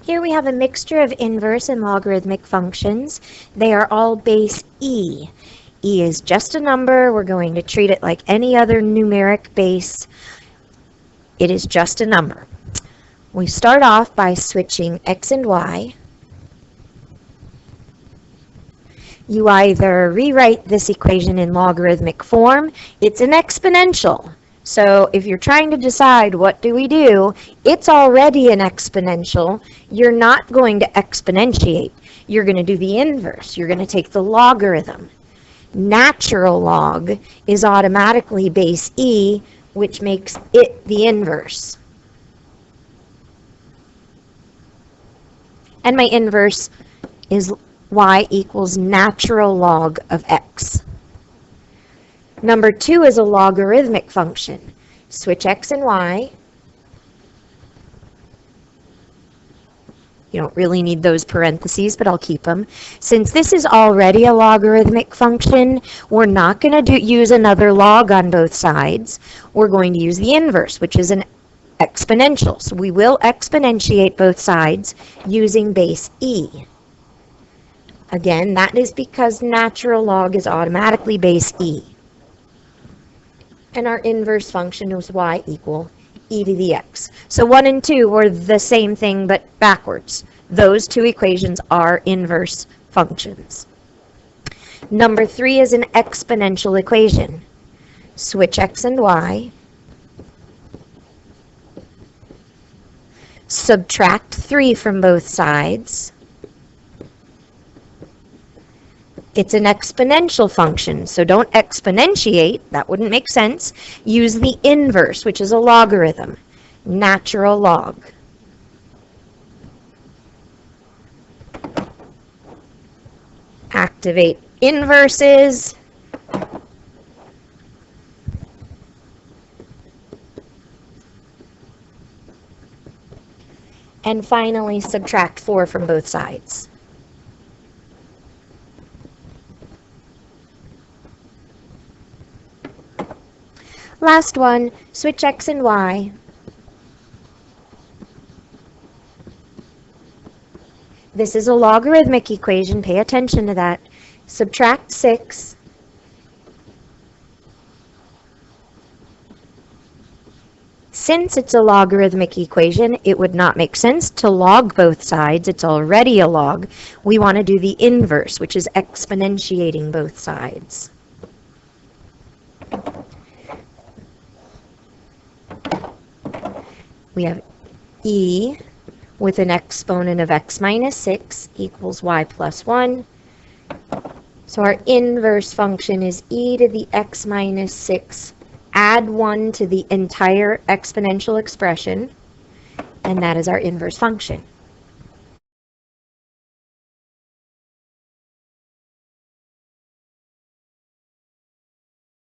Here we have a mixture of inverse and logarithmic functions. They are all base e. E is just a number. We're going to treat it like any other numeric base. It is just a number. We start off by switching x and y. You either rewrite this equation in logarithmic form. It's an exponential. So if you're trying to decide what do we do, it's already an exponential. You're not going to exponentiate. You're going to do the inverse. You're going to take the logarithm. Natural log is automatically base e, which makes it the inverse. And my inverse is y equals natural log of x. Number 2 is a logarithmic function. Switch x and y. You don't really need those parentheses, but I'll keep them. Since this is already a logarithmic function, we're not going to use another log on both sides. We're going to use the inverse, which is an exponential. So we will exponentiate both sides using base e. Again, that is because natural log is automatically base e. And our inverse function is y equal e to the x. So 1 and 2 were the same thing but backwards. Those two equations are inverse functions. Number 3 is an exponential equation. Switch x and y. Subtract 3 from both sides. It's an exponential function, so don't exponentiate, that wouldn't make sense. Use the inverse, which is a logarithm, natural log. Activate inverses. And finally, subtract 4 from both sides. Last one, switch x and y. This is a logarithmic equation, pay attention to that. Subtract 6. Since it's a logarithmic equation, it would not make sense to log both sides. It's already a log. We want to do the inverse, which is exponentiating both sides. We have e with an exponent of x minus 6 equals y plus 1. So our inverse function is e to the x minus 6. Add 1 to the entire exponential expression, and that is our inverse function.